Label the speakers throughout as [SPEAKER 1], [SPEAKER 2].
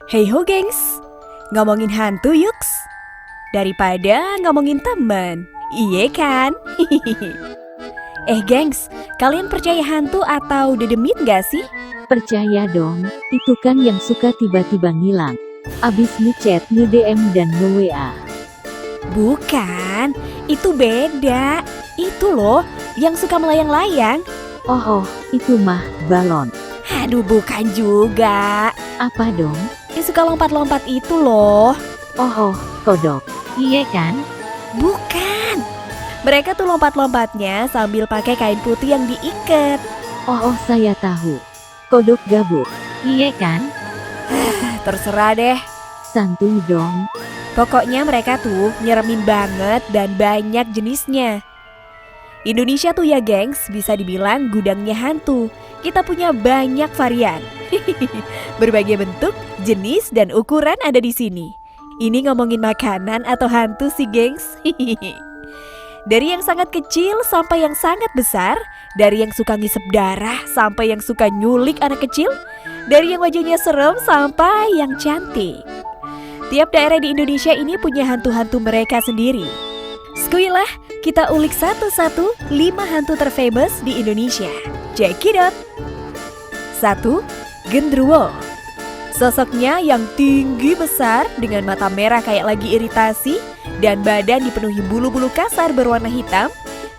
[SPEAKER 1] Hey ho gengs, ngomongin hantu yuks. Daripada ngomongin temen, iye kan? Gengs, kalian percaya hantu atau dedemit gak sih?
[SPEAKER 2] Percaya dong, itu kan yang suka tiba-tiba ngilang. Abis ngechat, nge-DM dan nge-WA.
[SPEAKER 1] Bukan, itu beda. Itu loh, yang suka melayang-layang.
[SPEAKER 2] Oh, itu mah balon.
[SPEAKER 1] Aduh, bukan juga.
[SPEAKER 2] Apa dong?
[SPEAKER 1] Yang suka lompat-lompat itu loh.
[SPEAKER 2] Oh, kodok. Iya kan?
[SPEAKER 1] Bukan. Mereka tuh lompat-lompatnya sambil pakai kain putih yang diikat.
[SPEAKER 2] Oh, saya tahu. Kodok gabuk. Iya kan?
[SPEAKER 1] Terserah deh.
[SPEAKER 2] Santuy dong.
[SPEAKER 1] Pokoknya mereka tuh nyeremin banget dan banyak jenisnya. Indonesia tuh ya gengs, bisa dibilang gudangnya hantu. Kita punya banyak varian. Berbagai bentuk, jenis, dan ukuran ada di sini. Ini ngomongin makanan atau hantu sih gengs. Dari yang sangat kecil sampai yang sangat besar, dari yang suka ngisep darah sampai yang suka nyulik anak kecil, dari yang wajahnya serem sampai yang cantik. Tiap daerah di Indonesia ini punya hantu-hantu mereka sendiri. Skuilah, kita ulik satu-satu 5 hantu terfamous di Indonesia. Check it out. 1. Genderuwo. Sosoknya yang tinggi besar dengan mata merah kayak lagi iritasi dan badan dipenuhi bulu-bulu kasar berwarna hitam,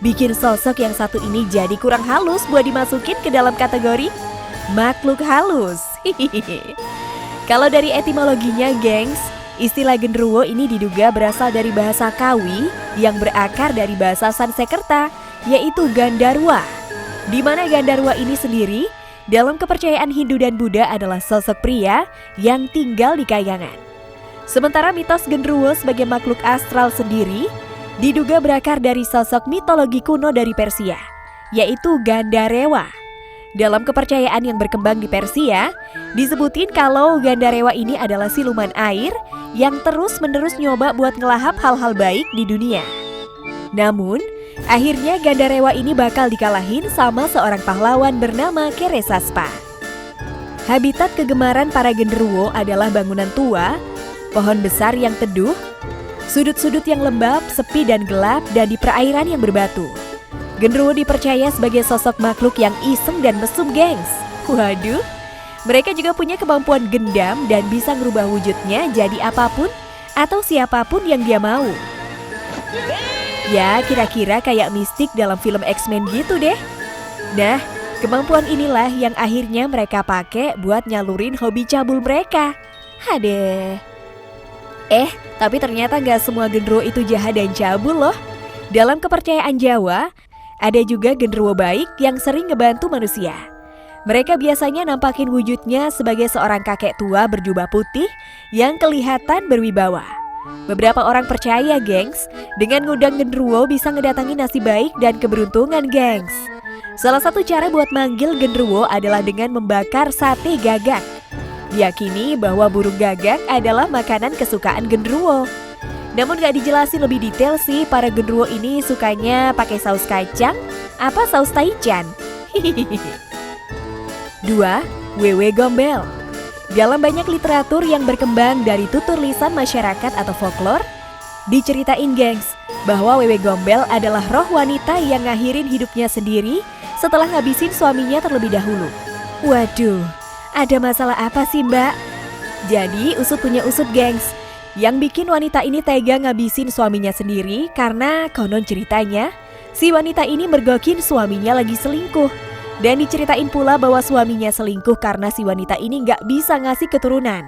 [SPEAKER 1] bikin sosok yang satu ini jadi kurang halus buat dimasukin ke dalam kategori makhluk halus. Kalau dari etimologinya gengs, istilah genderuwo ini diduga berasal dari bahasa Kawi yang berakar dari bahasa Sanskerta, yaitu Gandarwa. Di mana Gandarwa ini sendiri dalam kepercayaan Hindu dan Buddha adalah sosok pria yang tinggal di kayangan. Sementara mitos genderuwo sebagai makhluk astral sendiri diduga berakar dari sosok mitologi kuno dari Persia, yaitu Gandarewa. Dalam kepercayaan yang berkembang di Persia, disebutin kalau Gandarewa ini adalah siluman air yang terus-menerus nyoba buat ngelahap hal-hal baik di dunia. Namun, akhirnya Gandarewa ini bakal dikalahin sama seorang pahlawan bernama Keresaspa. Habitat kegemaran para genderuwo adalah bangunan tua, pohon besar yang teduh, sudut-sudut yang lembab, sepi dan gelap, dan di perairan yang berbatu. Genderuwo dipercaya sebagai sosok makhluk yang iseng dan mesum gengs. Waduh, mereka juga punya kemampuan gendam dan bisa ngerubah wujudnya jadi apapun atau siapapun yang dia mau. Ya, kira-kira kayak mistik dalam film X-Men gitu deh. Nah, kemampuan inilah yang akhirnya mereka pakai buat nyalurin hobi cabul mereka. Hadeh. Tapi ternyata gak semua genderuwo itu jahat dan cabul loh. Dalam kepercayaan Jawa, ada juga genderuwo baik yang sering ngebantu manusia. Mereka biasanya nampakin wujudnya sebagai seorang kakek tua berjubah putih yang kelihatan berwibawa. Beberapa orang percaya gengs, dengan ngundang genderuwo bisa ngedatangin nasib baik dan keberuntungan gengs. Salah satu cara buat manggil genderuwo adalah dengan membakar sate gagak. Diyakini bahwa burung gagak adalah makanan kesukaan genderuwo. Namun gak dijelasin lebih detail sih para genderuwo ini sukanya pakai saus kacang apa saus taichan. 2. Wewe Gombel. Dalam banyak literatur yang berkembang dari tutur lisan masyarakat atau folklore, diceritain gengs bahwa Wewe Gombel adalah roh wanita yang ngakhirin hidupnya sendiri setelah ngabisin suaminya terlebih dahulu. Waduh, ada masalah apa sih mbak? Jadi usut punya usut gengs. Yang bikin wanita ini tega ngabisin suaminya sendiri karena konon ceritanya si wanita ini mergokin suaminya lagi selingkuh. Dan diceritain pula bahwa suaminya selingkuh karena si wanita ini gak bisa ngasih keturunan.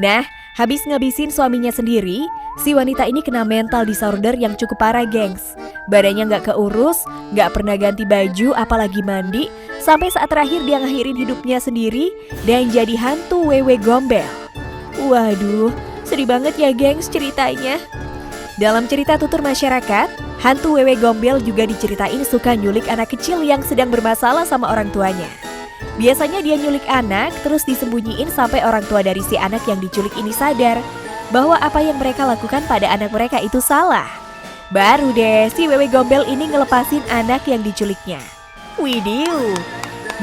[SPEAKER 1] Nah, habis ngabisin suaminya sendiri, si wanita ini kena mental disorder yang cukup parah gengs. Badannya gak keurus, gak pernah ganti baju apalagi mandi, sampai saat terakhir dia ngakhirin hidupnya sendiri dan jadi hantu Wewe Gombel. Waduh, sedih banget ya gengs ceritanya. Dalam cerita tutur masyarakat, hantu Wewe Gombel juga diceritain suka nyulik anak kecil yang sedang bermasalah sama orang tuanya. Biasanya dia nyulik anak terus disembunyiin sampai orang tua dari si anak yang diculik ini sadar bahwa apa yang mereka lakukan pada anak mereka itu salah. Baru deh si Wewe Gombel ini ngelepasin anak yang diculiknya. Widih,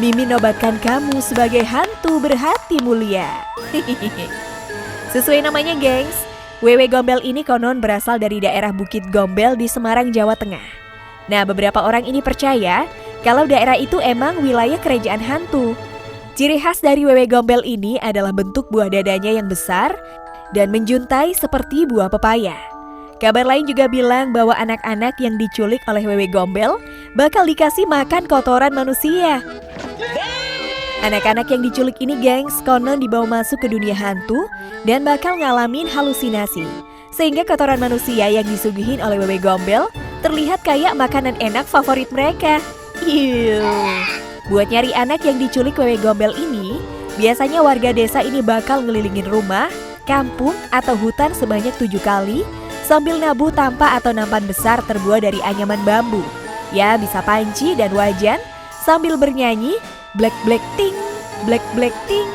[SPEAKER 1] Mimin nobatkan kamu sebagai hantu berhati mulia. Sesuai namanya gengs, Wewe Gombel ini konon berasal dari daerah Bukit Gombel di Semarang, Jawa Tengah. Nah, beberapa orang ini percaya kalau daerah itu emang wilayah kerajaan hantu. Ciri khas dari Wewe Gombel ini adalah bentuk buah dadanya yang besar dan menjuntai seperti buah pepaya. Kabar lain juga bilang bahwa anak-anak yang diculik oleh Wewe Gombel bakal dikasih makan kotoran manusia. Anak-anak yang diculik ini gengs konon dibawa masuk ke dunia hantu dan bakal ngalamin halusinasi. Sehingga kotoran manusia yang disuguhin oleh Wewe Gombel terlihat kayak makanan enak favorit mereka. Buat nyari anak yang diculik Wewe Gombel ini, biasanya warga desa ini bakal ngelilingin rumah, kampung, atau hutan sebanyak 7 kali sambil nabuh tampa atau nampan besar terbuat dari anyaman bambu. Ya, bisa panci dan wajan sambil bernyanyi black black ting, black black ting.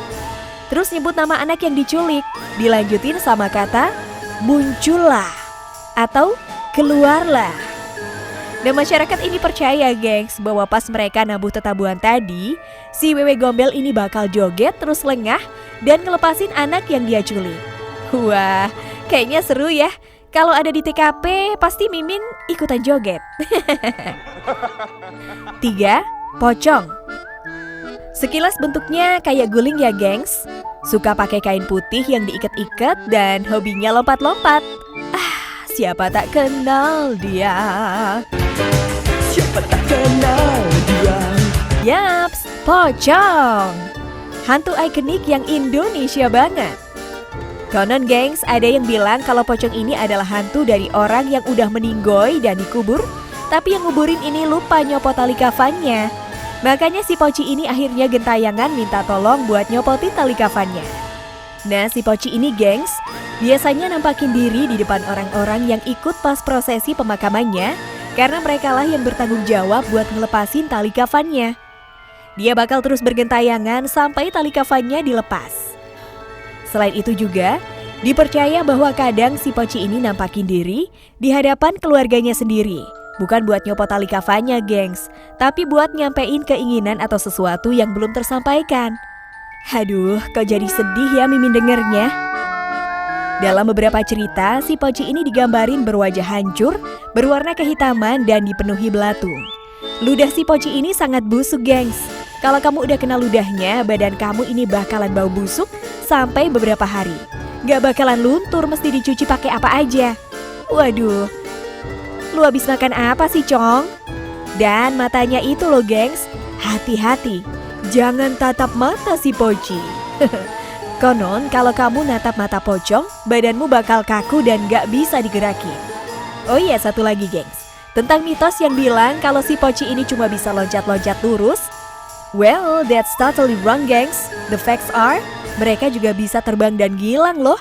[SPEAKER 1] Terus nyebut nama anak yang diculik, dilanjutin sama kata muncullah atau keluarlah. Dan masyarakat ini percaya gengs bahwa pas mereka nabuh tetabuhan tadi, si Wewe Gombel ini bakal joget terus lengah dan ngelepasin anak yang dia culik. Wah, kayaknya seru ya. Kalau ada di TKP, pasti Mimin ikutan joget. 3. Pocong. Sekilas bentuknya kayak guling ya gengs. Suka pakai kain putih yang diikat-ikat dan hobinya lompat-lompat. Siapa tak kenal dia? Siapa tak kenal dia? Yaps, pocong. Hantu ikonik yang Indonesia banget. Konon gengs, ada yang bilang kalau pocong ini adalah hantu dari orang yang udah meninggoy dan dikubur, tapi yang nguburin ini lupa nyopot tali kafannya. Makanya si Poci ini akhirnya gentayangan minta tolong buat nyopotin tali kafannya. Nah, si Poci ini gengs, biasanya nampakin diri di depan orang-orang yang ikut pas prosesi pemakamannya, karena merekalah yang bertanggung jawab buat ngelepasin tali kafannya. Dia bakal terus bergentayangan sampai tali kafannya dilepas. Selain itu juga, dipercaya bahwa kadang si Poci ini nampakin diri di hadapan keluarganya sendiri. Bukan buat nyopot tali kafannya gengs, tapi buat nyampein keinginan atau sesuatu yang belum tersampaikan. Aduh, kok jadi sedih ya Mimin dengernya. Dalam beberapa cerita, si Poci ini digambarin berwajah hancur, berwarna kehitaman dan dipenuhi belatung. Ludah si Poci ini sangat busuk gengs. Kalau kamu udah kena ludahnya, badan kamu ini bakalan bau busuk sampai beberapa hari. Gak bakalan luntur, mesti dicuci pakai apa aja. Waduh, lu habis makan apa sih, Cong? Dan matanya itu loh, gengs. Hati-hati, jangan tatap mata si Poci. Konon, kalau kamu natap mata pocong, badanmu bakal kaku dan gak bisa digerakin. Oh iya, satu lagi, gengs. Tentang mitos yang bilang kalau si Poci ini cuma bisa loncat-loncat lurus. Well, that's totally wrong, gengs. The facts are, mereka juga bisa terbang dan gilang loh.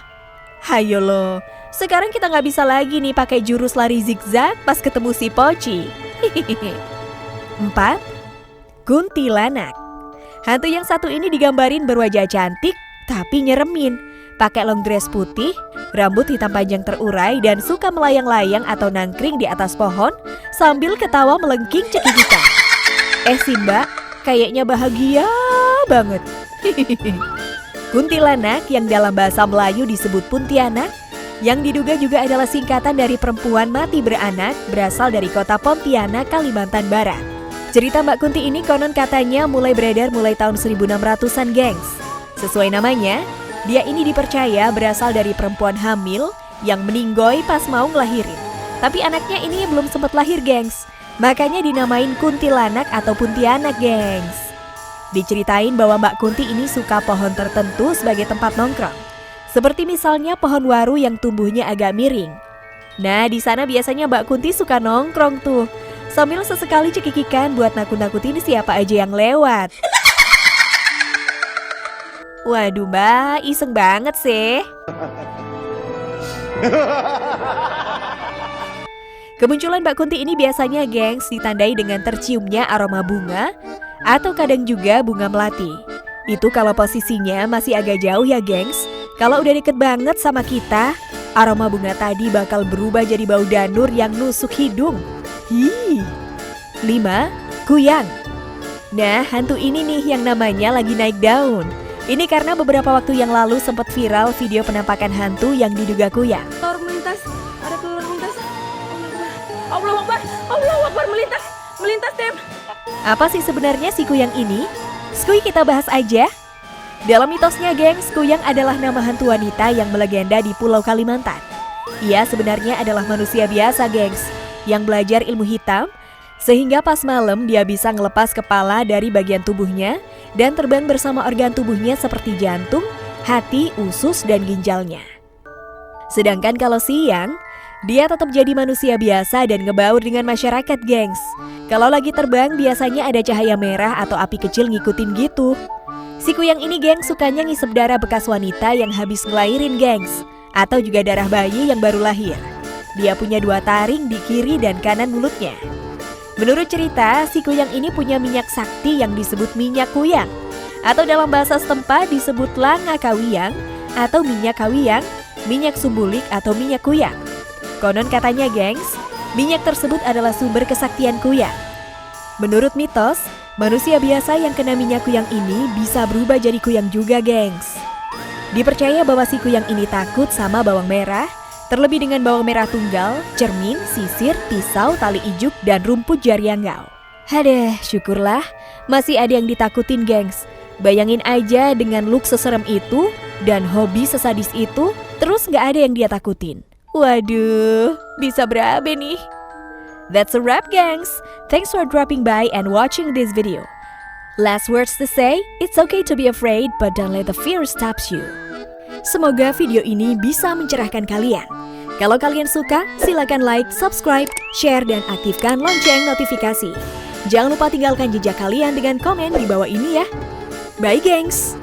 [SPEAKER 1] Hayo loh. Sekarang kita nggak bisa lagi nih pakai jurus lari zigzag pas ketemu si Poci. 4. Kuntilanak. Hantu yang satu ini digambarin berwajah cantik tapi nyeremin. Pakai long dress putih, rambut hitam panjang terurai dan suka melayang-layang atau nangkring di atas pohon sambil ketawa melengking cekikikan. Si Mbak, kayaknya bahagia banget. Kuntilanak yang dalam bahasa Melayu disebut Puntianak, yang diduga juga adalah singkatan dari perempuan mati beranak, berasal dari kota Pontianak, Kalimantan Barat. Cerita Mbak Kunti ini konon katanya mulai beredar mulai tahun 1600-an gengs. Sesuai namanya, dia ini dipercaya berasal dari perempuan hamil yang meninggoy pas mau ngelahirin. Tapi anaknya ini belum sempat lahir gengs, makanya dinamain kuntilanak atau puntianak gengs. Diceritain bahwa Mbak Kunti ini suka pohon tertentu sebagai tempat nongkrong. Seperti misalnya pohon waru yang tumbuhnya agak miring. Nah, di sana biasanya Mbak Kunti suka nongkrong tuh, sambil sesekali cekikikan buat nakut-nakutin siapa aja yang lewat. Waduh Mbak, iseng banget sih. Kemunculan Mbak Kunti ini biasanya gengs ditandai dengan terciumnya aroma bunga atau kadang juga bunga melati. Itu kalau posisinya masih agak jauh ya gengs. Kalau udah deket banget sama kita, aroma bunga tadi bakal berubah jadi bau danur yang nusuk hidung. 5. Kuyang. Nah, hantu ini nih yang namanya lagi naik daun. Ini karena beberapa waktu yang lalu sempat viral video penampakan hantu yang diduga kuyang.
[SPEAKER 3] Telur melintas, ada telur melintas. Allah Akbar melintas Dem.
[SPEAKER 1] Apa sih sebenarnya si kuyang ini? Skuy kita bahas aja. Dalam mitosnya, gengs, kuyang adalah nama hantu wanita yang melegenda di Pulau Kalimantan. Ia sebenarnya adalah manusia biasa, gengs, yang belajar ilmu hitam, sehingga pas malam dia bisa ngelepas kepala dari bagian tubuhnya dan terbang bersama organ tubuhnya seperti jantung, hati, usus, dan ginjalnya. Sedangkan kalau siang, dia tetap jadi manusia biasa dan ngebaur dengan masyarakat, gengs. Kalau lagi terbang, biasanya ada cahaya merah atau api kecil ngikutin gitu. Si kuyang ini, gengs, sukanya ngisep darah bekas wanita yang habis ngelahirin, gengs, atau juga darah bayi yang baru lahir. Dia punya 2 taring di kiri dan kanan mulutnya. Menurut cerita, si kuyang ini punya minyak sakti yang disebut minyak kuyang, atau dalam bahasa setempat disebut langa kawiyang, atau minyak kawiyang, minyak sumbulik atau minyak kuyang. Konon katanya, gengs, minyak tersebut adalah sumber kesaktian kuyang. Menurut mitos, manusia biasa yang kena minyak kuyang ini bisa berubah jadi kuyang juga, gengs. Dipercaya bahwa si kuyang ini takut sama bawang merah, terlebih dengan bawang merah tunggal, cermin, sisir, pisau, tali ijuk, dan rumput jariangau. Hadeh, syukurlah masih ada yang ditakutin, gengs. Bayangin aja dengan look seserem itu dan hobi sesadis itu, terus nggak ada yang dia takutin. Waduh, bisa berabe nih. That's a wrap, gengs. Thanks for dropping by and watching this video. Last words to say, it's okay to be afraid, but don't let the fear stops you. Semoga video ini bisa mencerahkan kalian. Kalau kalian suka, silakan like, subscribe, share, dan aktifkan lonceng notifikasi. Jangan lupa tinggalkan jejak kalian dengan komen di bawah ini ya. Bye, gengs!